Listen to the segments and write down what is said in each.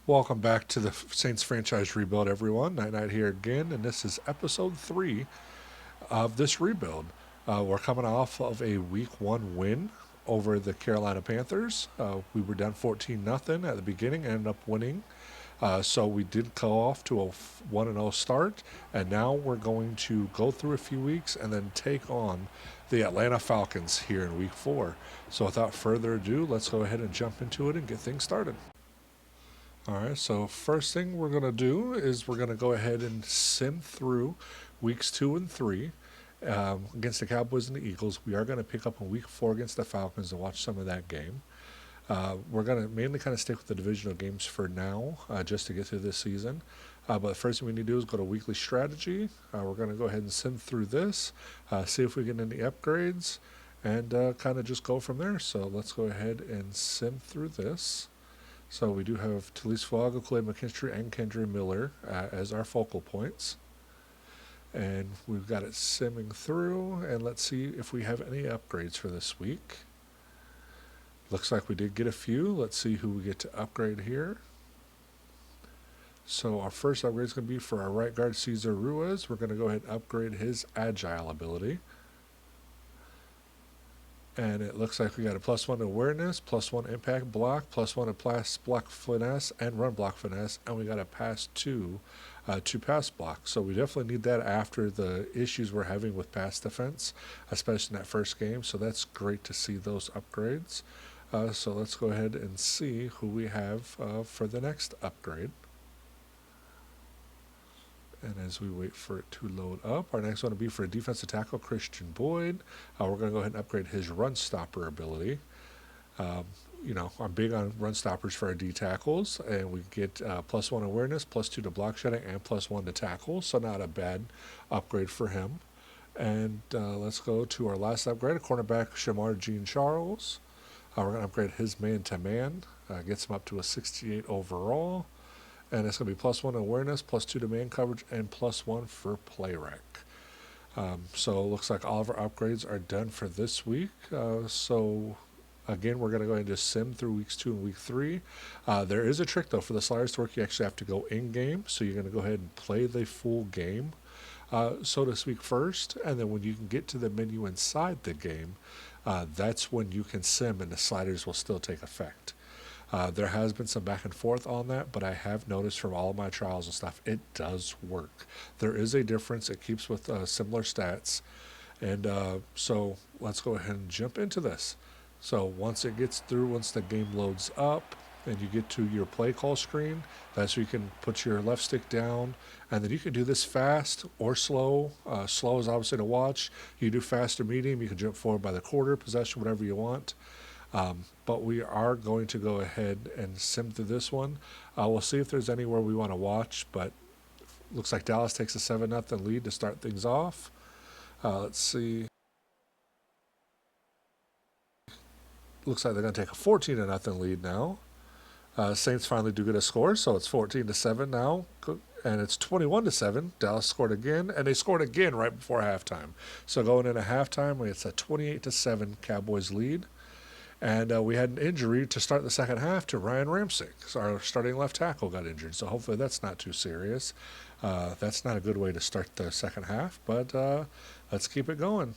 Welcome back to the Saints franchise rebuild, everyone. Night Night here again, and this is episode 3 of this rebuild. We're coming off of a week 1 win over the Carolina Panthers. We were down 14 nothing at the beginning, ended up winning. So we did go off to a 1-0 start, and now we're going to go through a few weeks and then take on the Atlanta Falcons here in week 4. So without further ado, let's go ahead and jump into it and get things started. Alright, so first thing we're going to do is we're going to go ahead and sim through weeks 2 and 3 against the Cowboys and the Eagles. We are going to pick up in week 4 against the Falcons and watch some of that game. We're going to mainly kind of stick with the divisional games for now, just to get through this season. But the first thing we need to do is go to weekly strategy. We're going to go ahead and sim through this, see if we get any upgrades, and kind of just go from there. So let's go ahead and sim through this. So we do have Talise Fuaga, Clay McKinstry, and Kendre Miller as our focal points. And we've got it simming through, and let's see if we have any upgrades for this week. Looks like we did get a few. Let's see who we get to upgrade here. So our first upgrade is going to be for our right guard, Cesar Ruiz. We're going to go ahead and upgrade his agile ability. And it looks like we got a +1 awareness, +1 impact block, +1 pass block finesse, and run block finesse, and we got a pass 2 pass block. So we definitely need that after the issues we're having with pass defense, especially in that first game. So that's great to see those upgrades. So let's go ahead and see who we have for the next upgrade. And as we wait for it to load up, our next one will be for a defensive tackle, Christian Boyd. We're going to go ahead and upgrade his run stopper ability. I'm big on run stoppers for our D tackles, and we get +1 awareness, +2 to block shedding, and +1 to tackle. So not a bad upgrade for him. And let's go to our last upgrade, a cornerback, Shamar Jean Charles. We're going to upgrade his man-to-man, gets him up to a 68 overall. And it's going to be +1 awareness, +2 to man coverage, and +1 for play rec. So it looks like all of our upgrades are done for this week. So again, we're going to go ahead and just sim through weeks 2 and week 3. There is a trick, though, for the sliders to work. You actually have to go in-game. So you're going to go ahead and play the full game, so to speak, first. And then when you can get to the menu inside the game, that's when you can sim and the sliders will still take effect. There has been some back and forth on that, but I have noticed from all of my trials and stuff, it does work. There is a difference. It keeps with similar stats. And so let's go ahead and jump into this. So once it gets through, once the game loads up and you get to your play call screen, that's where you can put your left stick down. And then you can do this fast or slow. Slow is obviously to watch. You do fast or medium. You can jump forward by the quarter, possession, whatever you want. But we are going to go ahead and sim through this one. We'll see if there's anywhere we want to watch, but looks like Dallas takes a 7-0 lead to start things off. Let's see. Looks like they're going to take a 14-0 lead now. Saints finally do get a score, so it's 14-7 now, and it's 21-7. Dallas scored again, and they scored again right before halftime. So going into halftime, it's a 28-7 Cowboys lead. And we had an injury to start the second half to Ryan Ramsey. So our starting left tackle got injured. So hopefully that's not too serious. That's not a good way to start the second half, but let's keep it going.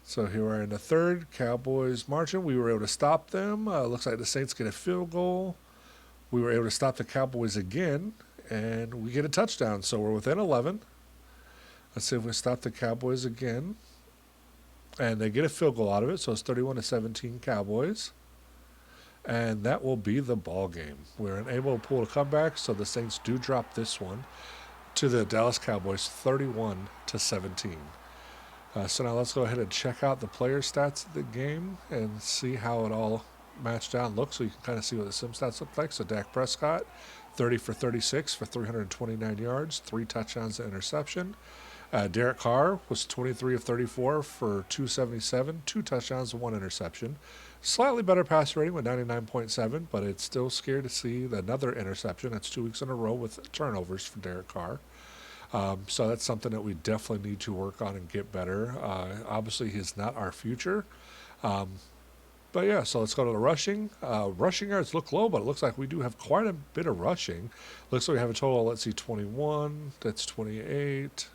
So here we are in the third. Cowboys marching. We were able to stop them. Looks like the Saints get a field goal. We were able to stop the Cowboys again, and we get a touchdown. So we're within 11. Let's see if we stop the Cowboys again. And they get a field goal out of it, so it's 31-17 Cowboys. And that will be the ball game. We're unable to pull a comeback, so the Saints do drop this one to the Dallas Cowboys, 31-17. So now let's go ahead and check out the player stats of the game and see how it all matched out and looks, so you can kind of see what the sim stats look like. So Dak Prescott, 30 for 36 for 329 yards, 3 touchdowns and interception. Derek Carr was 23 of 34 for 277, 2 touchdowns and 1 interception. Slightly better pass rating with 99.7, but it's still scary to see another interception. That's 2 weeks in a row with turnovers for Derek Carr. So that's something that we definitely need to work on and get better. Obviously, he's not our future. But yeah, so let's go to the rushing. Rushing yards look low, but it looks like we do have quite a bit of rushing. Looks like we have a total, let's see, 21, that's 28,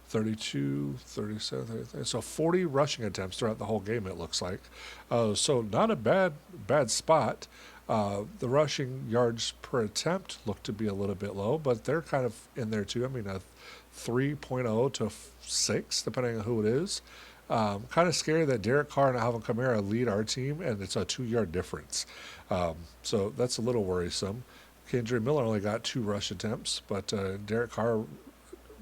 32, 37, 33. So 40 rushing attempts throughout the whole game, it looks like. So not a bad spot. The rushing yards per attempt look to be a little bit low, but they're kind of in there too. I mean, a 3.0 to 6, depending on who it is. Kind of scary that Derek Carr and Alvin Kamara lead our team, and it's a 2-yard difference. So that's a little worrisome. Kendra Miller only got 2 rush attempts, but Derek Carr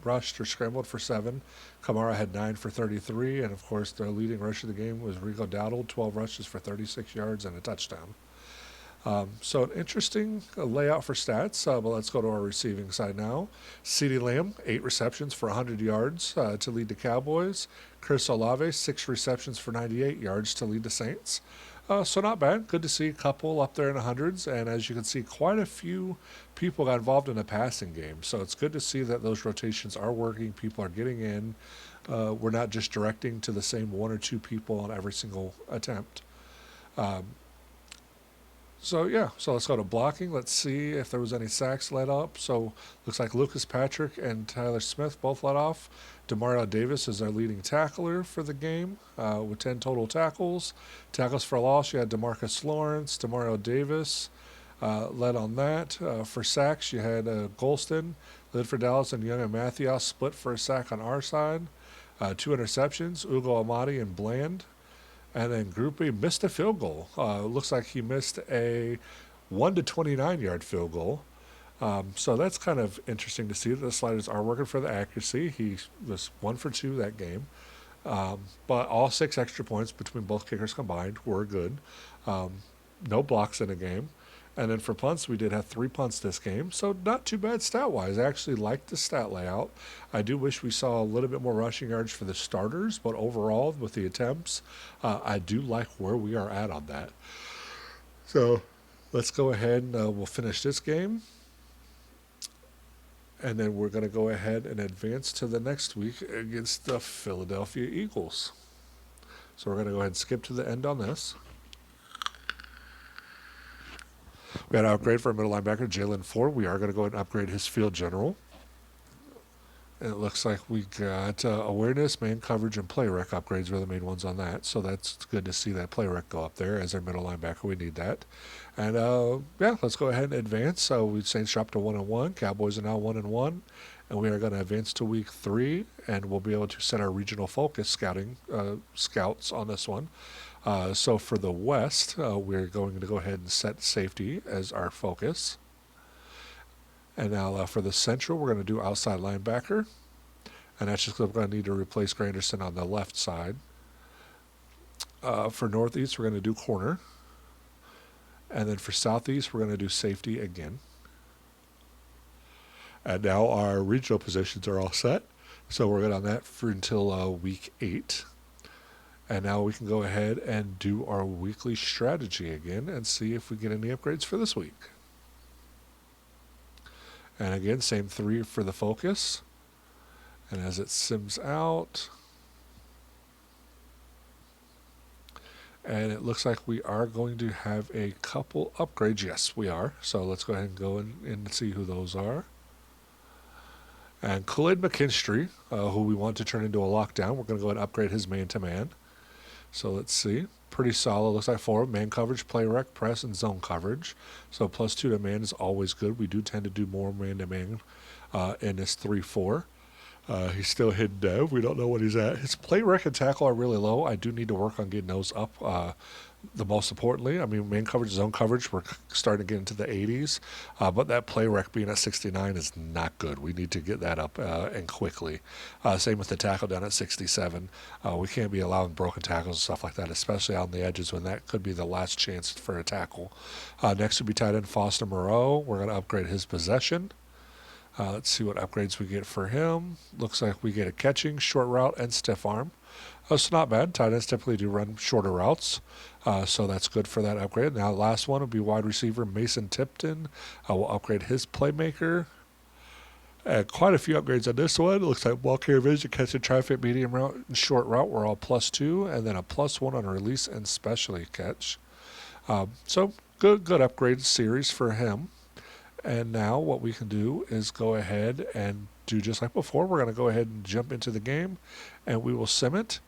rushed or scrambled for 7. Kamara had 9 for 33, and of course the leading rusher of the game was Rico Dowdle, 12 rushes for 36 yards and a touchdown. So an interesting layout for stats, but let's go to our receiving side now. CeeDee Lamb, 8 receptions for 100 yards to lead the Cowboys. Chris Olave, 6 receptions for 98 yards to lead the Saints. So not bad. Good to see a couple up there in the hundreds, and as you can see, quite a few people got involved in the passing game. So it's good to see that those rotations are working. People are getting in. We're not just directing to the same 1 or 2 people on every single attempt. So let's go to blocking. Let's see if there was any sacks let up. So looks like Lucas Patrick and Tyler Smith both let off. Demario Davis is our leading tackler for the game with 10 total tackles. Tackles for loss, you had DeMarcus Lawrence, Demario Davis led on that. For sacks, you had Golston led for Dallas, and Young and Matthews split for a sack on our side. 2 interceptions, Ugo Amadi and Bland. And then Group A missed a field goal. Looks like he missed a 1 to 29 yard field goal. So that's kind of interesting to see that the sliders are working for the accuracy. He was 1 for 2 that game. But all 6 extra points between both kickers combined were good. No blocks in the game. And then for punts, we did have 3 punts this game, so not too bad stat-wise. I actually like the stat layout. I do wish we saw a little bit more rushing yards for the starters, but overall, with the attempts, I do like where we are at on that. So let's go ahead and we'll finish this game. And then we're going to go ahead and advance to the next week against the Philadelphia Eagles. So we're going to go ahead and skip to the end on this. We had an upgrade for our middle linebacker, Jalen Ford. We are going to go ahead and upgrade his field general. And it looks like we got awareness, man coverage, and play rec upgrades were the main ones on that. So that's good to see that play rec go up there as our middle linebacker. We need that. And let's go ahead and advance. So we Saints dropped to 1-1. Cowboys are now 1-1. And we are going to advance to week 3, and we'll be able to set our regional focus scouts on this one. So for the West, we're going to go ahead and set safety as our focus. And now for the Central, we're going to do outside linebacker. And that's just because we're going to need to replace Granderson on the left side. For Northeast, we're going to do corner. And then for Southeast, we're going to do safety again. And now our regional positions are all set. So we're good on that for until week 8. And now we can go ahead and do our weekly strategy again and see if we get any upgrades for this week. And again, same 3 for the focus. And as it sims out, and it looks like we are going to have a couple upgrades. Yes, we are. So let's go ahead and go in and see who those are. And Khalid McKinstry, who we want to turn into a lockdown, we're going to go ahead and upgrade his man-to-man. So let's see. Pretty solid. Looks like 4 man coverage, play rec, press, and zone coverage. So +2 to man is always good. We do tend to do more man-to-man in this 3-4. He's still hidden down. We don't know what he's at. His play rec and tackle are really low. I do need to work on getting those up. The most importantly, I mean, man coverage, zone coverage, we're starting to get into the 80s. But that play rec being at 69 is not good. We need to get that up and quickly. Same with the tackle down at 67. We can't be allowing broken tackles and stuff like that, especially on the edges when that could be the last chance for a tackle. Next would be tight end Foster Moreau. We're going to upgrade his possession. Let's see what upgrades we get for him. Looks like we get a catching, short route, and stiff arm. So not bad. Tight ends typically do run shorter routes, so that's good for that upgrade. Now, the last one will be wide receiver Mason Tipton. We'll upgrade his playmaker. Quite a few upgrades on this one. It looks like ball carrier vision, catch and traffic, medium route, and short route were all +2, and then a +1 on release and specialty catch. So good upgrade series for him. And now what we can do is go ahead and do just like before. We're going to go ahead and jump into the game, and we will sim it.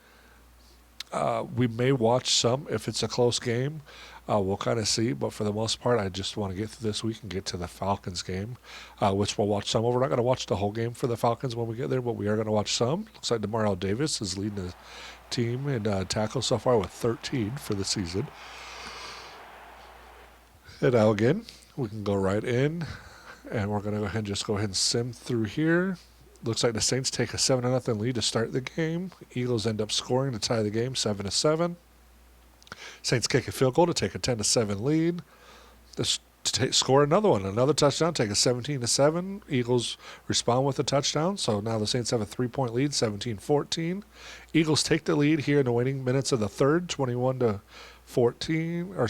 We may watch some if it's a close game. We'll kind of see, but for the most part, I just want to get through this week and get to the Falcons game, which we'll watch some of. We're not going to watch the whole game for the Falcons when we get there, but we are going to watch some. Looks like Demario Davis is leading the team in tackles so far with 13 for the season. And now again, we can go right in, and we're going to go ahead and sim through here. Looks like the Saints take a 7-0 lead to start the game. Eagles end up scoring to tie the game 7-7. Saints kick a field goal to take a 10-7 lead. Score another one, another touchdown, take a 17-7. Eagles respond with a touchdown, so now the Saints have a 3-point lead, 17-14. Eagles take the lead here in the waning minutes of the third, 21-14 or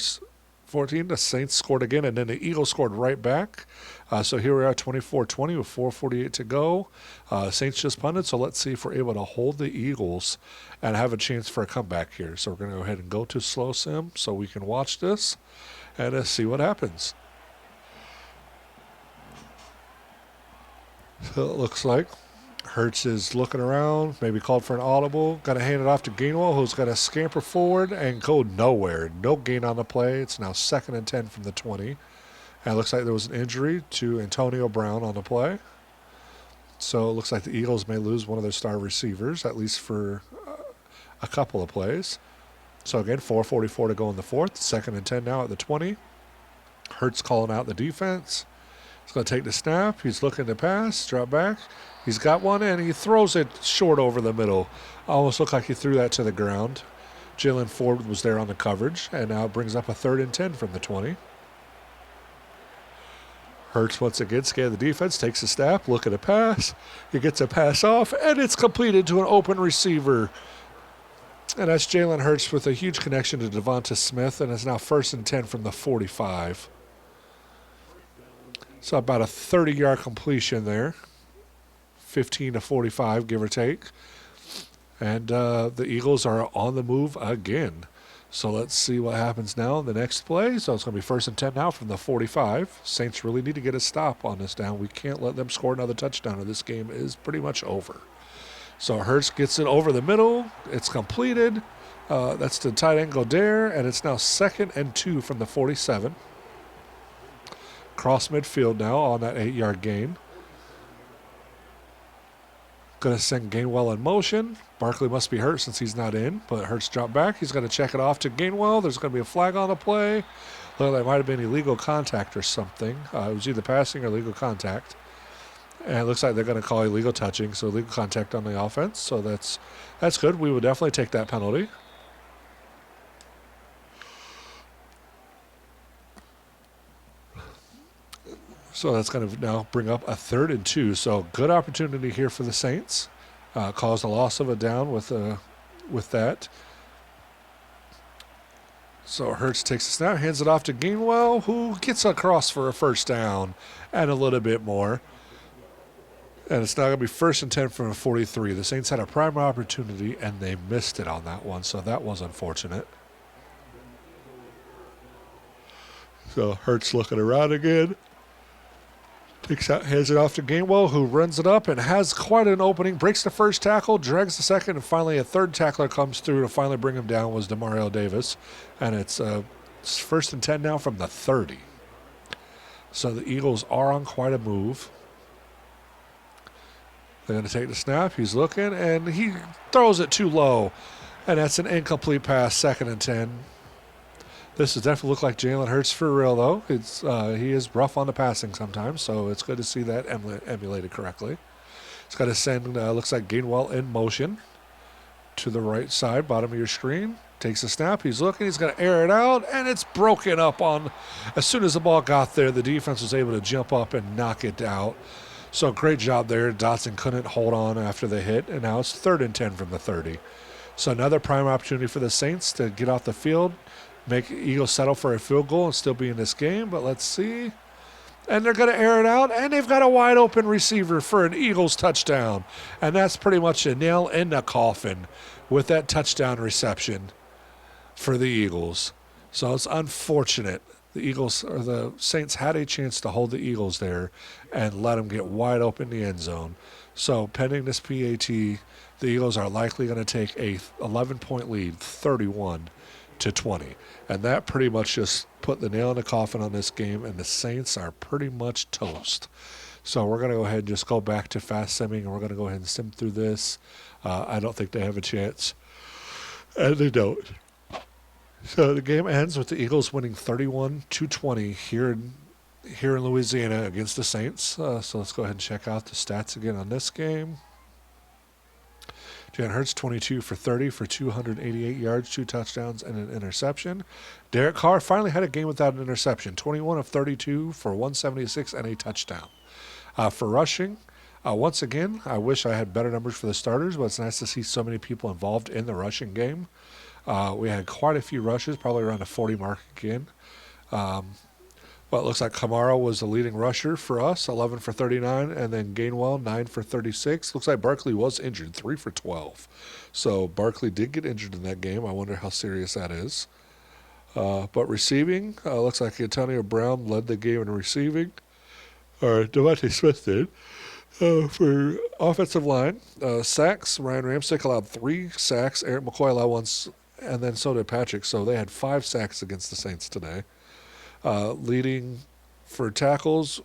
14. The Saints scored again, and then the Eagles scored right back. So here we are, 24-20 with 4:48 to go. Saints just punted, so let's see if we're able to hold the Eagles and have a chance for a comeback here. So we're going to go ahead and go to slow sim so we can watch this and see what happens. So it looks like Hurts is looking around, maybe called for an audible. Going to hand it off to Gainwell, who's going to scamper forward and go nowhere. No gain on the play. It's now 2nd and 10 from the 20. And it looks like there was an injury to Antonio Brown on the play. So it looks like the Eagles may lose one of their star receivers, at least for a couple of plays. So again, 4:44 to go in the fourth. 2nd and 10 now at the 20. Hurts calling out the defense. He's going to take the snap. He's looking to pass, drop back. He's got one, and he throws it short over the middle. Almost looked like he threw that to the ground. Jalen Ford was there on the coverage, and now it brings up a 3rd and 10 from the 20. Hurts once again scan the defense, takes a snap, looking to pass. He gets a pass off, and it's completed to an open receiver. And that's Jalen Hurts with a huge connection to Devonta Smith, and it's now 1st and 10 from the 45. So about a 30-yard completion there. 15-45, give or take. And the Eagles are on the move again. So let's see what happens now in the next play. So it's going to be 1st and 10 now from the 45. Saints really need to get a stop on this down. We can't let them score another touchdown, or this game is pretty much over. So Hurts gets it over the middle. It's completed. That's to tight end Goddard, and it's now 2nd and 2 from the 47. Cross midfield now on that 8-yard gain. Going to send Gainwell in motion. Barkley must be hurt since he's not in, but Hurts dropped back. He's going to check it off to Gainwell. There's going to be a flag on the play. Looked like it might have been illegal contact or something. It was either passing or illegal contact. And it looks like they're going to call illegal touching, so illegal contact on the offense. So that's good. We would definitely take that penalty. So that's going to now bring up a 3rd and 2. So good opportunity here for the Saints. Caused a loss of a down with that. So Hurts takes a snap, hands it off to Gainwell, who gets across for a 1st down and a little bit more. And it's now going to be 1st and 10 from a 43. The Saints had a prime opportunity, and they missed it on that one, so that was unfortunate. So Hurts looking around again. Hands it off to Gainwell, who runs it up and has quite an opening. Breaks the 1st tackle, drags the 2nd, and finally a 3rd tackler comes through to finally bring him down was Demario Davis. And it's 1st and 10 now from the 30. So the Eagles are on quite a move. They're going to take the snap. He's looking, and he throws it too low. And that's an incomplete pass, 2nd and 10. This does definitely look like Jalen Hurts for real, though. He is rough on the passing sometimes, so it's good to see that emulated correctly. It's got to send, looks like Gainwell in motion to the right side, bottom of your screen. Takes a snap. He's looking. He's going to air it out, and it's broken up on. As soon as the ball got there, the defense was able to jump up and knock it out. So great job there. Dotson couldn't hold on after the hit, and now it's 3rd and 10 from the 30. So another prime opportunity for the Saints to get off the field. Make Eagles settle for a field goal and still be in this game, but let's see. And they're going to air it out, and they've got a wide open receiver for an Eagles touchdown. And that's pretty much a nail in the coffin with that touchdown reception for the Eagles. So it's unfortunate. The Eagles or the Saints had a chance to hold the Eagles there and let them get wide open in the end zone. So pending this PAT, the Eagles are likely going to take a 11-point lead, 31-20. And that pretty much just put the nail in the coffin on this game, and the Saints are pretty much toast. So we're going to go ahead and just go back to fast simming, and we're going to go ahead and sim through this. I don't think they have a chance. And they don't. So the game ends with the Eagles winning 31-20 here in Louisiana against the Saints. So let's go ahead and check out the stats again on this game. Jalen Hurts, 22 for 30 for 288 yards, 2 touchdowns, and an interception. Derek Carr finally had a game without an interception, 21 of 32 for 176 and a touchdown. For rushing, once again, I wish I had better numbers for the starters, but it's nice to see so many people involved in the rushing game. We had quite a few rushes, probably around the 40 mark again. But it looks like Kamara was the leading rusher for us, 11 for 39, and then Gainwell, 9 for 36. Looks like Barkley was injured, 3 for 12. So Barkley did get injured in that game. I wonder how serious that is. But receiving, looks like Antonio Brown led the game in receiving, or Devontae Smith did. For offensive line, sacks, Ryan Ramczyk allowed 3 sacks. Eric McCoy allowed 1, and then so did Patrick. So they had 5 sacks against the Saints today. Leading for tackles,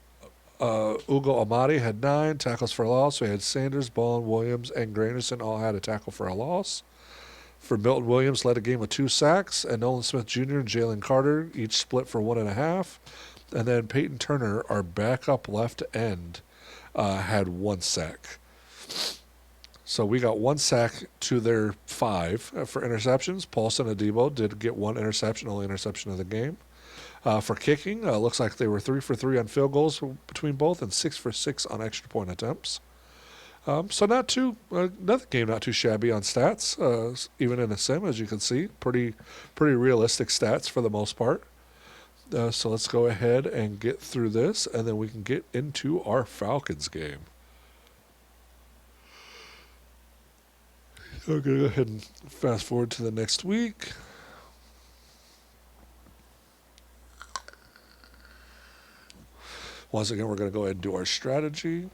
Ugo Amadi had 9 tackles for a loss. We had Sanders, Ball, Williams, and Granderson all had a tackle for a loss. For Milton Williams, led a game with 2 sacks, and Nolan Smith Jr. and Jalen Carter each split for 1.5. And then Peyton Turner, our backup left end, had 1 sack. So we got 1 sack to their 5 for interceptions. Paulson Adebo did get 1 interception, only interception of the game. For kicking, looks like they were 3 for 3 on field goals between both, and 6 for 6 on extra point attempts. So another game not too shabby on stats, even in a sim, as you can see. Pretty realistic stats for the most part. So let's go ahead and get through this, and then we can get into our Falcons game. So I'm going to go ahead and fast forward to the next week. Once again, we're going to go ahead and do our strategy.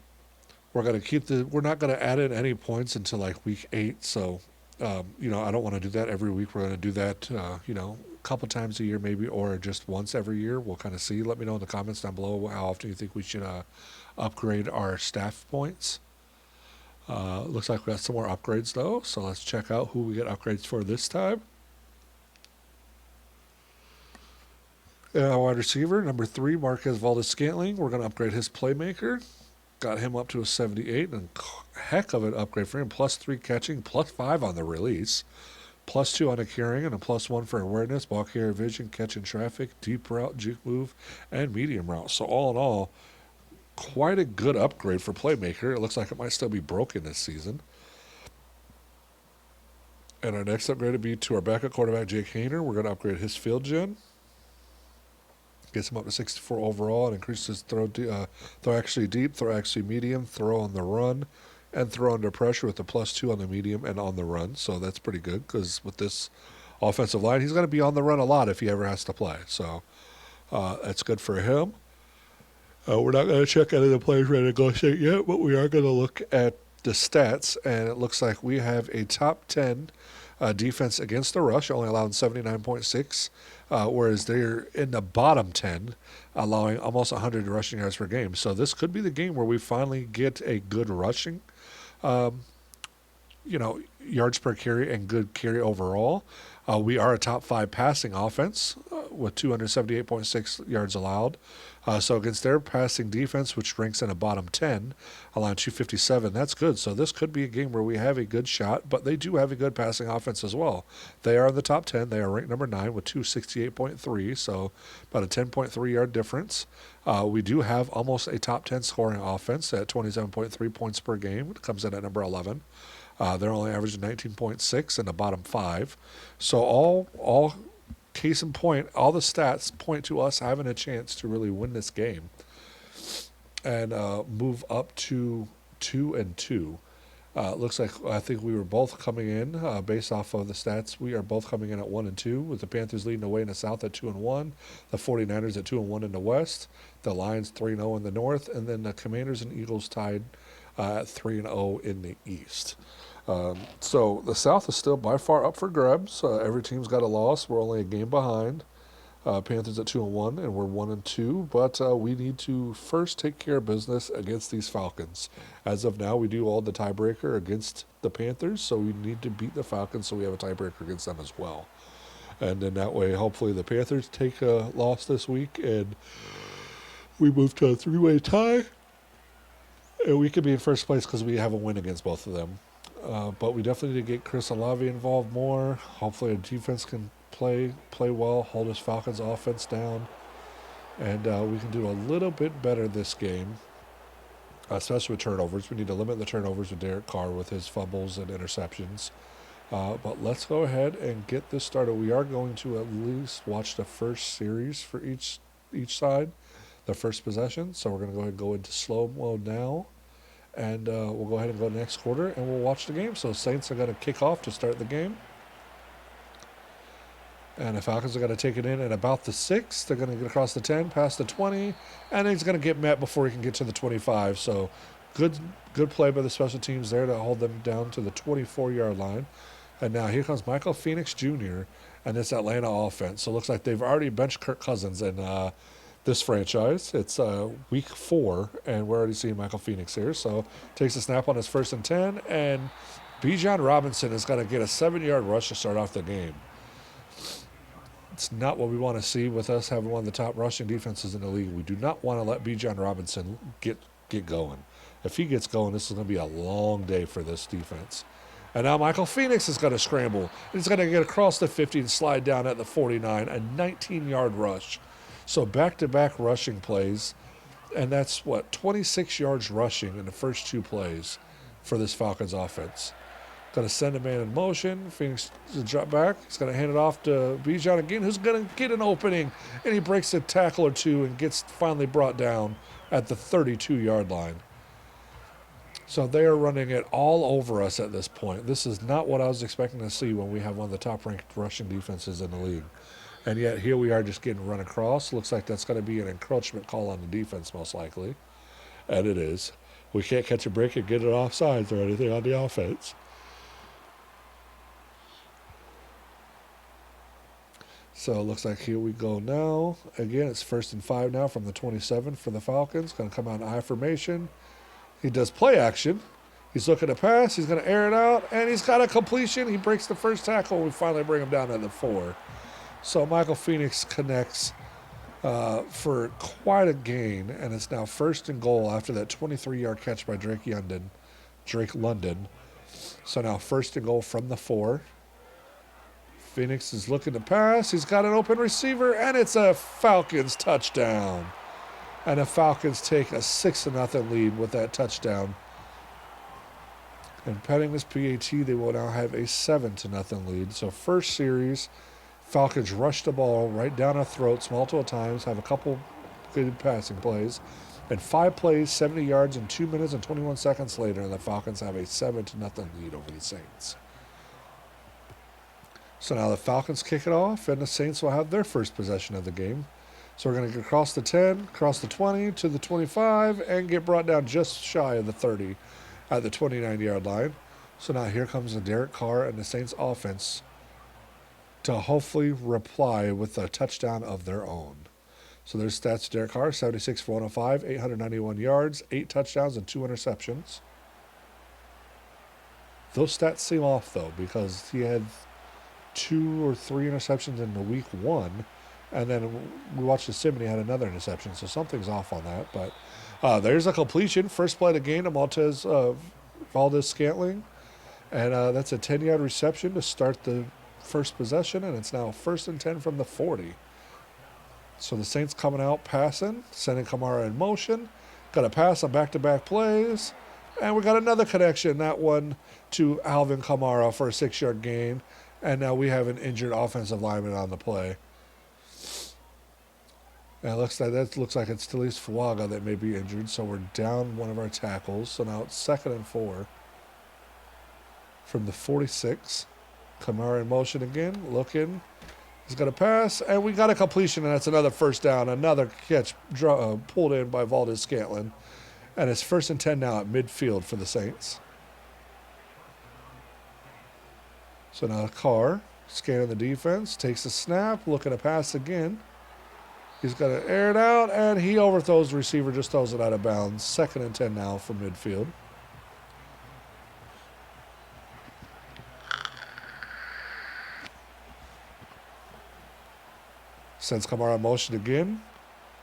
We're going to we're not going to add in any points until like week 8. So, I don't want to do that every week. We're going to do that, a couple times a year maybe, or just once every year. We'll kind of see. Let me know in the comments down below how often you think we should upgrade our staff points. Looks like we got some more upgrades though. So let's check out who we get upgrades for this time. Wide receiver, number 3, Marquez Valdes-Scantling. We're going to upgrade his playmaker. Got him up to a 78, and heck of an upgrade for him. +3 catching, +5 on the release, +2 on the carrying, and a +1 for awareness, ball carrier vision, catching traffic, deep route, juke move, and medium route. So all in all, quite a good upgrade for playmaker. It looks like it might still be broken this season. And our next upgrade would be to our backup quarterback, Jake Hayner. We're going to upgrade his field gen. Gets him up to 64 overall and increases throw actually deep, throw actually medium, throw on the run, and throw under pressure with a +2 on the medium and on the run. So that's pretty good because with this offensive line, he's going to be on the run a lot if he ever has to play. So that's good for him. We're not going to check any of the players ready to go straight yet, but we are going to look at the stats, and it looks like we have a top 10 defense against the rush, only allowing 79.6, whereas they're in the bottom 10, allowing almost 100 rushing yards per game. So this could be the game where we finally get a good rushing, yards per carry and good carry overall. We are a top 5 passing offense with 278.6 yards allowed. So against their passing defense, which ranks in a bottom 10, allowing 257, that's good. So this could be a game where we have a good shot, but they do have a good passing offense as well. They are in the top 10. They are ranked number 9 with 268.3, so about a 10.3 yard difference. We do have almost a top 10 scoring offense at 27.3 points per game. It comes in at number 11. They're only averaging 19.6 in the bottom 5. So all case in point, all the stats point to us having a chance to really win this game. and move up to 2-2. Looks like I think we were both coming in based off of the stats. We are both coming in at 1-2, with the Panthers leading away in the South at 2-1, the 49ers at 2-1 in the West, the Lions 3-0 in the North, and then the Commanders and Eagles tied at 3-0 in the East. So the South is still by far up for grabs. Every team's got a loss. We're only a game behind. Panthers at 2-1, and we're 1-2. But we need to first take care of business against these Falcons. As of now, we do all the tiebreaker against the Panthers, so we need to beat the Falcons, so we have a tiebreaker against them as well. And then that way, hopefully, the Panthers take a loss this week, and we move to a 3-way tie, and we could be in first place because we have a win against both of them. But we definitely need to get Chris Olave involved more. Hopefully, our defense can play well, hold his Falcons offense down, and we can do a little bit better this game, especially with turnovers. We need to limit the turnovers with Derek Carr with his fumbles and interceptions. But let's go ahead and get this started. We are going to at least watch the first series for each side, the first possession. So we're going to go ahead and go into slow mode now. And we'll go ahead and go next quarter, and we'll watch the game. So Saints are going to kick off to start the game. And the Falcons are going to take it in at about the 6. They're going to get across the 10, past the 20, and he's going to get met before he can get to the 25. So good play by the special teams there to hold them down to the 24-yard line. And now here comes Michael Phoenix Jr. and this Atlanta offense. So it looks like they've already benched Kirk Cousins in this franchise. It's week 4, and we're already seeing Michael Phoenix here. So takes a snap on his 1st and 10, and Bijan Robinson is going to get a 7-yard rush to start off the game. It's not what we want to see with us having one of the top rushing defenses in the league. We do not want to let Bijan Robinson get going. If he gets going, this is going to be a long day for this defense. And now Michael Phoenix is going to scramble. He's going to get across the 50 and slide down at the 49, a 19-yard rush. So back-to-back rushing plays, and that's, 26 yards rushing in the first 2 plays for this Falcons offense. Going to send a man in motion. Phoenix is going to drop back. He's going to hand it off to Bijan again, who's going to get an opening, and he breaks a tackle or two and gets finally brought down at the 32-yard line. So they are running it all over us at this point. This is not what I was expecting to see when we have one of the top-ranked rushing defenses in the league. And yet here we are just getting run across. Looks like that's going to be an encroachment call on the defense most likely. And it is. We can't catch a break and get it offsides or anything on the offense. So it looks like here we go now. Again, it's 1st and 5 now from the 27 for the Falcons. Going to come out in I formation. He does play action. He's looking to pass. He's going to air it out. And he's got a completion. He breaks the first tackle. We finally bring him down at the 4. So Michael Phoenix connects for quite a gain, and it's now 1st and goal after that 23-yard catch by Drake London. So now 1st and goal from the 4. Phoenix is looking to pass. He's got an open receiver, and it's a Falcons touchdown. And the Falcons take a 6-0 lead with that touchdown. And pending this PAT, they will now have a 7-0 lead. So first series, Falcons rush the ball right down our throats multiple times, have a couple good passing plays, and 5 plays, 70 yards, and 2 minutes and 21 seconds later, and the Falcons have a 7-0 lead over the Saints. So now the Falcons kick it off, and the Saints will have their first possession of the game. So we're going to get across the 10, across the 20, to the 25, and get brought down just shy of the 30 at the 29-yard line. So now here comes the Derek Carr and the Saints offense to hopefully reply with a touchdown of their own. So there's stats: Derek Carr, 76 for 105, 891 yards, 8 touchdowns, and 2 interceptions. Those stats seem off, though, because he had 2 or 3 interceptions in the week 1, and then we watched the sim and he had another interception, so something's off on that. But there's a completion, first play of the game to Valdez-Scantling, and that's a 10-yard reception to start the first possession, and it's now 1st and 10 from the 40. So the Saints coming out passing, sending Kamara in motion, got a pass on back-to-back plays, and we got another connection, that one to Alvin Kamara for a 6-yard gain, and now we have an injured offensive lineman on the play. And it looks like it's Talise Fuaga that may be injured, so we're down one of our tackles. So now it's 2nd and 4 from the 46. Kamara in motion again, looking. He's going to pass, and we got a completion, and that's another first down. Another catch pulled in by Valdez Scantlin. And it's 1st and 10 now at midfield for the Saints. So now Carr, scanning the defense, takes a snap, looking to pass again. He's going to air it out, and he overthrows the receiver, just throws it out of bounds. 2nd and 10 now from midfield. Sends Kamara in motion again.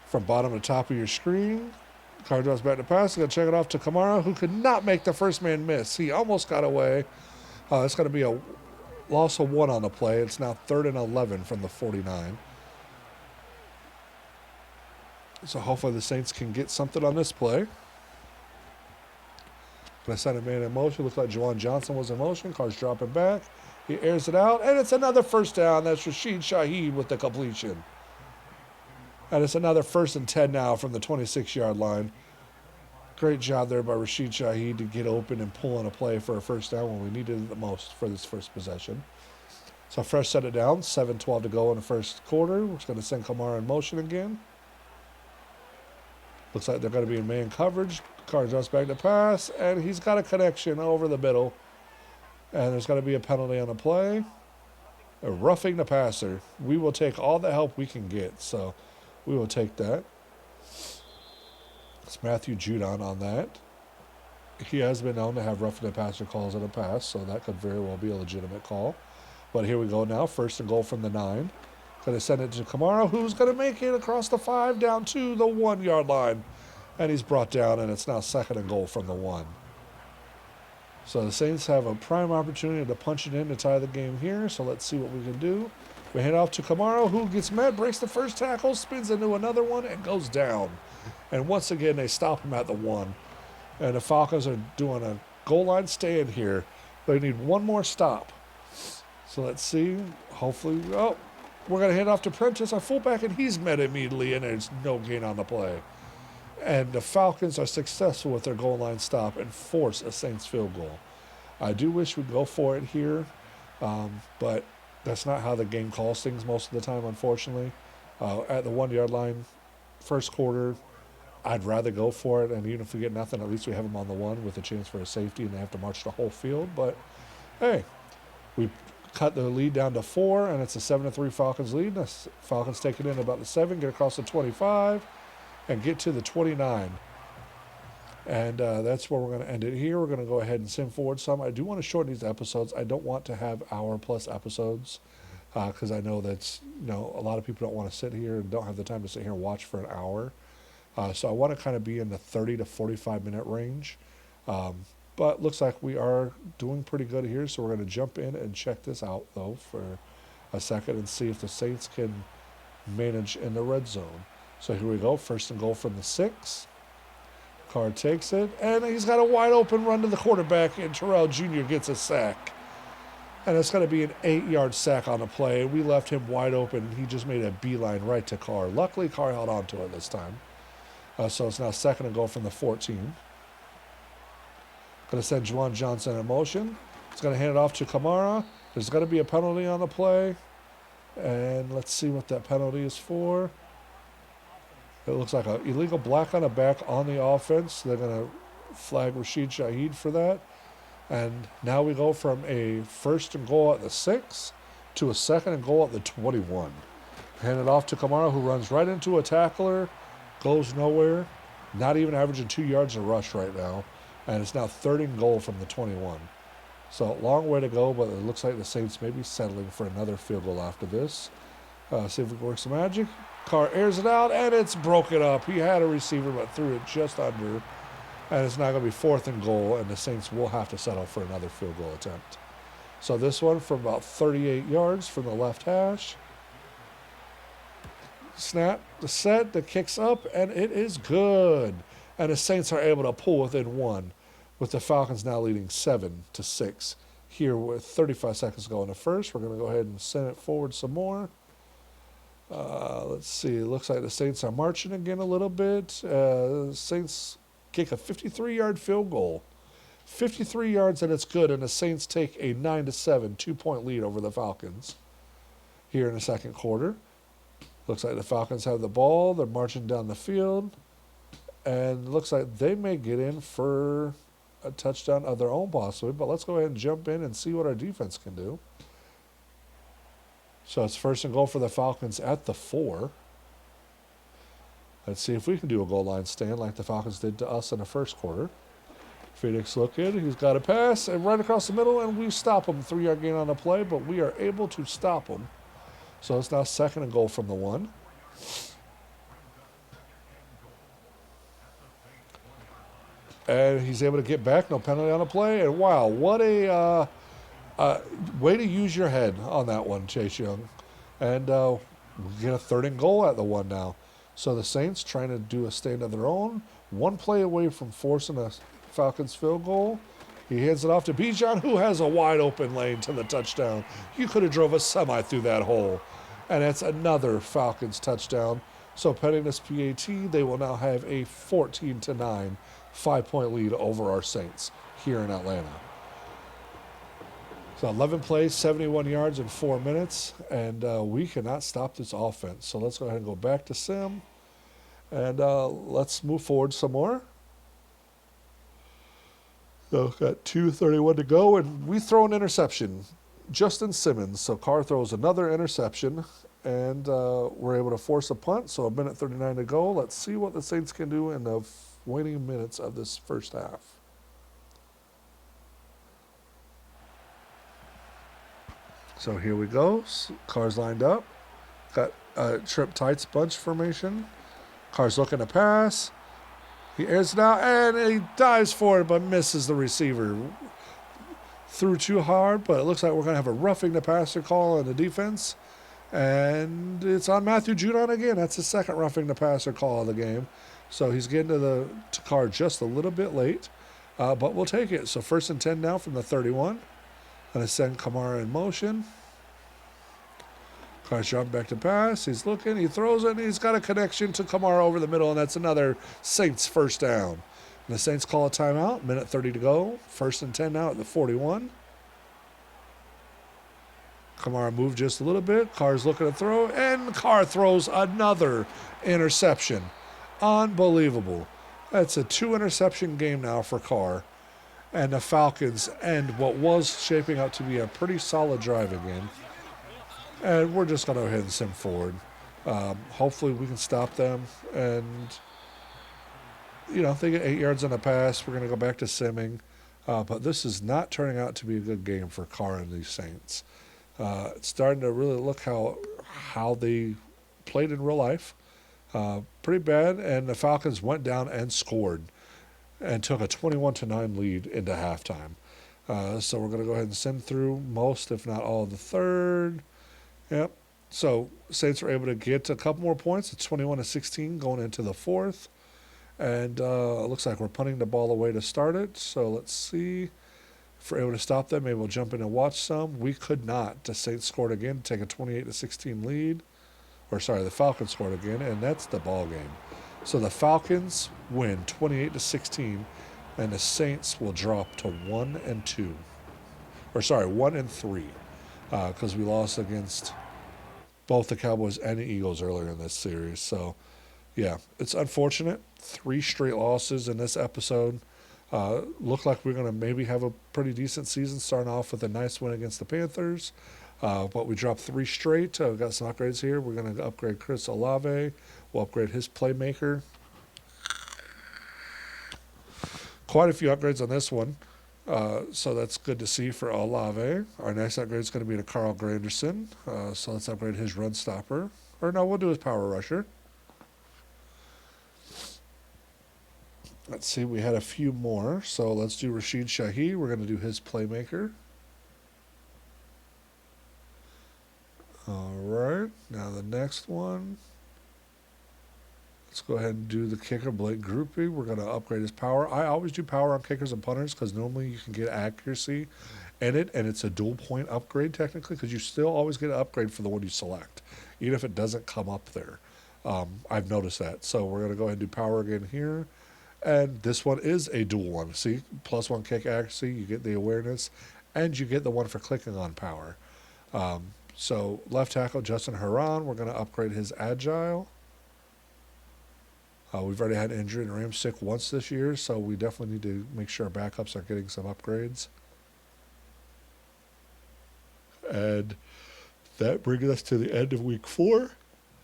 From bottom to top of your screen. Carr draws back to pass. Going to check it off to Kamara, who could not make the first man miss. He almost got away. It's going to be a loss of 1 on the play. It's now 3rd and 11 from the 49. So hopefully the Saints can get something on this play. Going to send a man in motion. Looks like Juwan Johnson was in motion. Carr's dropping back. He airs it out, and it's another first down. That's Rashid Shaheed with the completion. And it's another 1st and 10 now from the 26-yard line. Great job there by Rashid Shaheed to get open and pull on a play for a first down when we needed it the most for this first possession. So fresh set it down. 7:12 to go in the first quarter. We're just going to send Kamara in motion again. Looks like they're going to be in man coverage. Carr drops back to pass, and he's got a connection over the middle. And there's going to be a penalty on the play. Roughing the passer. We will take all the help we can get, so we will take that. It's Matthew Judon on that. He has been known to have roughing the passer calls in the past, so that could very well be a legitimate call. But here we go now. 1st and goal from the 9. Going to send it to Kamara, who's going to make it across the 5 down to the 1-yard line. And he's brought down, and it's now 2nd and goal from the 1. So the Saints have a prime opportunity to punch it in to tie the game here. So let's see what we can do. We hand off to Kamara, who gets met, breaks the first tackle, spins into another one, and goes down. And once again, they stop him at the 1. And the Falcons are doing a goal line stand here. They need one more stop. So let's see. Hopefully, we're going to hand off to Prentice, our fullback, and he's met immediately, and there's no gain on the play. And the Falcons are successful with their goal line stop and force a Saints field goal. I do wish we'd go for it here, but that's not how the game calls things most of the time, unfortunately. At the 1-yard line, first quarter, I'd rather go for it, and even if we get nothing, at least we have them on the 1 with a chance for a safety, and they have to march the whole field. But, hey, we cut the lead down to 4, and it's a 7-3 Falcons lead. The Falcons take it in about the 7, get across the 25, and get to the 29. And that's where we're going to end it here. We're going to go ahead and sim forward some. I do want to shorten these episodes. I don't want to have hour-plus episodes because I know that's, a lot of people don't want to sit here and don't have the time to sit here and watch for an hour. So I want to kind of be in the 30 to 45-minute range. But looks like we are doing pretty good here, so we're going to jump in and check this out, though, for a second and see if the Saints can manage in the red zone. So here we go, 1st and goal from the 6. Carr takes it, and he's got a wide open run to the quarterback, and Terrell Jr. gets a sack. And it's going to be an 8-yard sack on the play. We left him wide open. He just made a beeline right to Carr. Luckily, Carr held on to it this time. So it's now 2nd and goal from the 14. Going to send Juwan Johnson in motion. It's going to hand it off to Kamara. There's going to be a penalty on the play. And let's see what that penalty is for. It looks like an illegal black on the back on the offense. They're going to flag Rashid Shaheed for that. And now we go from a 1st and goal at the 6 to a 2nd and goal at the 21. Hand it off to Kamara, who runs right into a tackler, goes nowhere, not even averaging 2 yards a rush right now. And it's now 3rd and goal from the 21. So long way to go, but it looks like the Saints may be settling for another field goal after this. See if we can work some magic. Carr airs it out, and it's broken up. He had a receiver, but threw it just under. And it's now going to be 4th and goal, and the Saints will have to settle for another field goal attempt. So this one from about 38 yards from the left hash. Snap, the set, the kick's up, and it is good. And the Saints are able to pull within 1, with the Falcons now leading 7-6. Here with 35 seconds to go in the first, we're going to go ahead and send it forward some more. Let's see. It looks like the Saints are marching again a little bit. Saints kick a 53-yard field goal. 53 yards and it's good, and the Saints take a 9-7 2-point lead over the Falcons here in the second quarter. Looks like the Falcons have the ball. They're marching down the field, and looks like they may get in for a touchdown of their own possibly, but let's go ahead and jump in and see what our defense can do. So it's first and goal for the Falcons at the 4. Let's see if we can do a goal line stand like the Falcons did to us in the first quarter. Phoenix looking. He's got a pass and right across the middle, and we stop him. 3-yard gain on the play, but we are able to stop him. So it's now second and goal from the 1. And he's able to get back. No penalty on the play. And wow, what a way to use your head on that one, Chase Young. And we get a third and goal at the 1 now. So the Saints trying to do a stand of their own. One play away from forcing a Falcons field goal. He hands it off to Bijan, who has a wide open lane to the touchdown. You could have drove a semi through that hole. And that's another Falcons touchdown. So pending this PAT, they will now have a 14-9 5-point lead over our Saints here in Atlanta. So 11 plays, 71 yards in 4 minutes, and we cannot stop this offense. So let's go ahead and go back to Sim, and let's move forward some more. So got 2:31 to go, and we throw an interception. Justin Simmons. So Carr throws another interception, and we're able to force a punt. So 1:39 to go. Let's see what the Saints can do in the waning minutes of this first half. So here we go. Carr's lined up. Got a trip tights bunch formation. Carr's looking to pass. He airs it out, and he dives for it, but misses the receiver. Threw too hard, but it looks like we're going to have a roughing the passer call on the defense. And it's on Matthew Judon again. That's the second roughing the passer call of the game. So he's getting to Carr just a little bit late, but we'll take it. So 1st and 10 now from the 31. Going to send Kamara in motion. Carr's dropping back to pass. He's looking. He throws it, and he's got a connection to Kamara over the middle, and that's another Saints first down. And the Saints call a timeout. 1:30 to go. 1st and 10 now at the 41. Kamara moved just a little bit. Carr's looking to throw, and Carr throws another interception. Unbelievable. That's a 2-interception game now for Carr. And the Falcons end what was shaping up to be a pretty solid drive again. And we're just going to go ahead and sim forward. Hopefully we can stop them. And, they get 8 yards on the pass. We're going to go back to simming. But this is not turning out to be a good game for Carr and these Saints. It's starting to really look how they played in real life. Pretty bad. And the Falcons went down and scored and took a 21-9 lead into halftime. So we're going to go ahead and send through most, if not all, of the third. Yep. So Saints were able to get a couple more points. It's 21-16 going into the fourth. And it looks like we're punting the ball away to start it. So let's see if we're able to stop them. Maybe we'll jump in and watch some. We could not. The Saints scored again to take a 28-16 lead. The Falcons scored again, and that's the ball game. So the Falcons win 28-16, and the Saints will drop to 1-2. 1-3, because we lost against both the Cowboys and the Eagles earlier in this series. So, yeah, it's unfortunate. 3 straight losses in this episode. Look like we're going to maybe have a pretty decent season, starting off with a nice win against the Panthers. But we dropped 3 straight. We've got some upgrades here. We're going to upgrade Chris Olave. We'll upgrade his playmaker. Quite a few upgrades on this one. So that's good to see for Olave. Our next upgrade is going to be to Carl Granderson. So let's upgrade his run stopper. Or no, we'll do his power rusher. Let's see, we had a few more. So let's do Rashid Shaheed. We're going to do his playmaker. All right, now the next one. Let's go ahead and do the kicker, Blake Groupie. We're going to upgrade his power. I always do power on kickers and punters because normally you can get accuracy in it, and it's a dual point upgrade technically because you still always get an upgrade for the one you select. even if it doesn't come up there. I've noticed that. So we're going to go ahead and do power again here. And this one is a dual one. See, +1 kick accuracy, you get the awareness, and you get the one for clicking on power. So left tackle, Justin Haran, we're going to upgrade his agile. We've already had injury and Ram sick once this year, so we definitely need to make sure our backups are getting some upgrades. And that brings us to the end of week 4.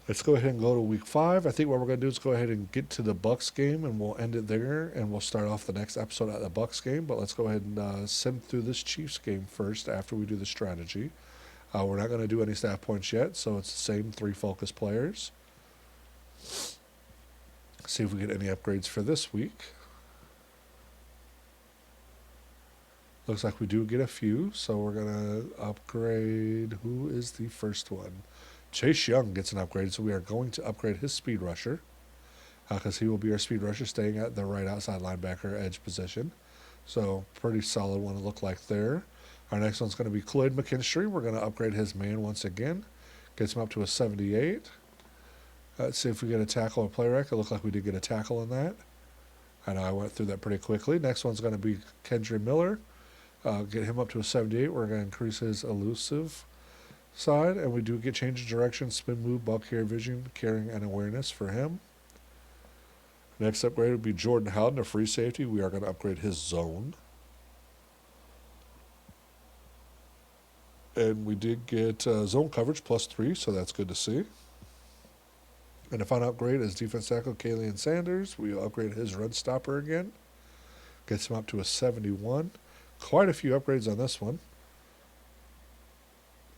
Let's go ahead and go to week 5. I think what we're going to do is go ahead and get to the Bucks game, and we'll end it there, and we'll start off the next episode at the Bucks game. But let's go ahead and sim through this Chiefs game first after we do the strategy. We're not going to do any staff points yet, so it's the same 3 focus players. See if we get any upgrades for this week. Looks like we do get a few, so we're going to upgrade. Who is the first one? Chase Young gets an upgrade, so we are going to upgrade his speed rusher because he will be our speed rusher, staying at the right outside linebacker edge position. So pretty solid one to look like there. Our next one's going to be Cloyd McKinstry. We're going to upgrade his man once again. Gets him up to a 78. Let's see if we get a tackle or play rec. It looked like we did get a tackle in that. I know I went through that pretty quickly. Next one's going to be Kendry Miller. Get him up to a 78. We're going to increase his elusive side, and we do get change of direction, spin move, ball carrier vision, carrying, and awareness for him. Next upgrade would be Jordan Howden, a free safety. We are going to upgrade his zone. And we did get zone coverage +3, so that's good to see. And the final upgrade is defense tackle Kalian Sanders. We upgrade his run stopper again. Gets him up to a 71. Quite a few upgrades on this one.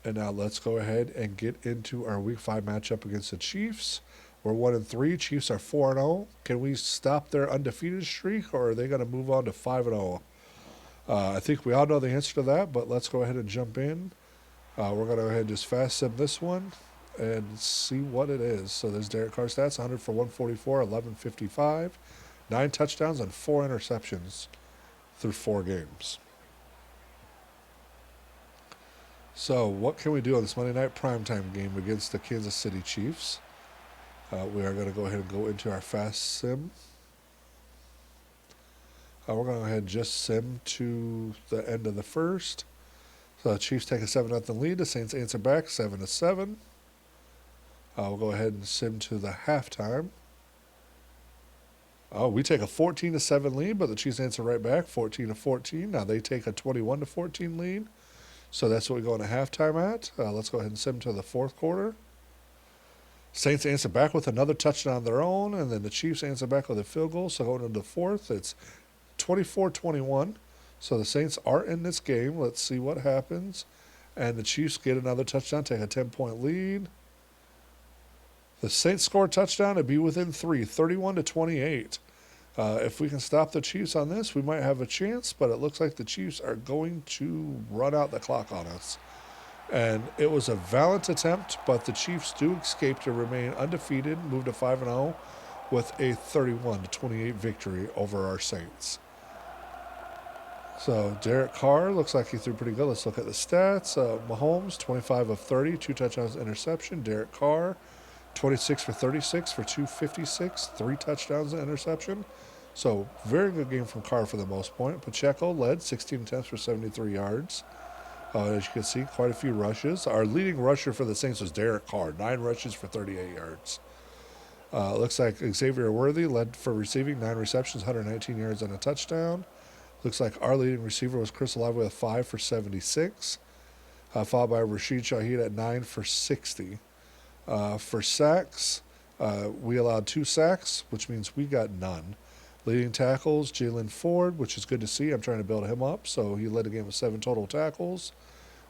And now let's go ahead and get into our week 5 matchup against the Chiefs. We're 1-3. Chiefs are 4-0. Can we stop their undefeated streak, or are they going to move on to 5-0? I think we all know the answer to that, but let's go ahead and jump in. We're going to go ahead and just fast sim this one and see what it is. So there's Derek Carr's stats: 100 for 144, 1155, 9 touchdowns, and 4 interceptions through 4 games. So what can we do on this Monday night primetime game against the Kansas City Chiefs? We are going to go ahead and go into our fast sim. We're going to go ahead and just sim to the end of the first. So the Chiefs take a 7-0 lead. The Saints answer back 7-7. We'll go ahead and sim to the halftime. We take a 14-7 lead, but the Chiefs answer right back 14-14. Now they take a 21-14 lead. So that's what we go into halftime at. Let's go ahead and sim to the fourth quarter. Saints answer back with another touchdown of their own, and then the Chiefs answer back with a field goal. So going into the fourth, it's 24-21. So the Saints are in this game. Let's see what happens. And the Chiefs get another touchdown, take a 10-point lead. The Saints score a touchdown to be within 3, 31-28. If we can stop the Chiefs on this, we might have a chance, but it looks like the Chiefs are going to run out the clock on us. And it was a valiant attempt, but the Chiefs do escape to remain undefeated, move to 5-0 with a 31-28 victory over our Saints. So Derek Carr looks like he threw pretty good. Let's look at the stats. Mahomes, 25 of 30, 2 touchdowns, interception. Derek Carr, 26 for 36 for 256, 3 touchdowns and interception. So very good game from Carr for the most part. Pacheco led 16 attempts for 73 yards. As you can see, quite a few rushes. Our leading rusher for the Saints was Derek Carr, 9 rushes for 38 yards. Looks like Xavier Worthy led for receiving, 9 receptions, 119 yards and a touchdown. Looks like our leading receiver was Chris Olave with 5 for 76, followed by Rashid Shaheed at 9 for 60. For sacks, we allowed 2 sacks, which means we got none. Leading tackles, Jalen Ford, which is good to see. I'm trying to build him up. So he led the game with 7 total tackles.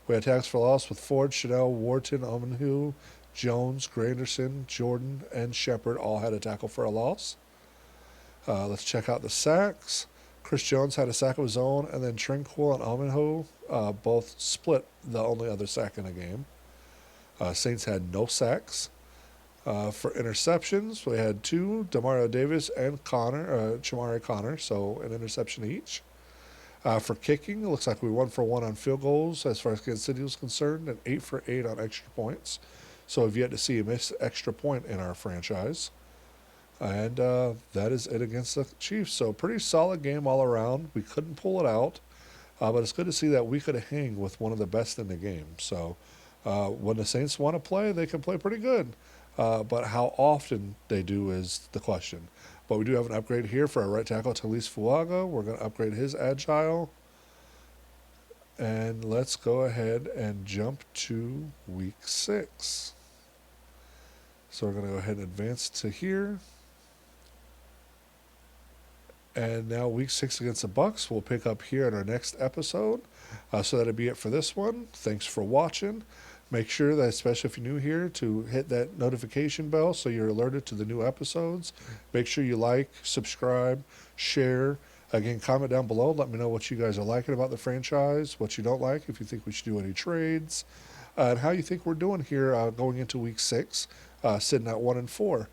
We had tackles for loss with Ford, Chanel, Wharton, Omenhu, Jones, Granderson, Jordan, and Shepard all had a tackle for a loss. Let's check out the sacks. Chris Jones had a sack of his own, and then Trinquil and Omenhu both split the only other sack in the game. Saints had no sacks. For interceptions, we had 2, Demario Davis and Chamari Connor, so an interception each. For kicking, it looks like we 1 for 1 on field goals as far as Kansas City was concerned, and 8 for 8 on extra points. So we've yet to see a missed extra point in our franchise. And that is it against the Chiefs. So pretty solid game all around. We couldn't pull it out, but it's good to see that we could hang with one of the best in the game. So when the Saints want to play, they can play pretty good. But how often they do is the question. But we do have an upgrade here for our right tackle, Talise Fuaga. We're going to upgrade his agile. And let's go ahead and jump to week 6. So we're going to go ahead and advance to here. And now week 6 against the Bucks, we'll pick up here in our next episode. So that'll be it for this one. Thanks for watching. Make sure that, especially if you're new here, to hit that notification bell so you're alerted to the new episodes. Make sure you like, subscribe, share. Again, comment down below. Let me know what you guys are liking about the franchise, what you don't like, if you think we should do any trades, and how you think we're doing here going into week 6, sitting at 1-4.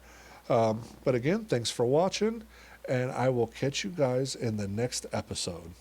But again, thanks for watching, and I will catch you guys in the next episode.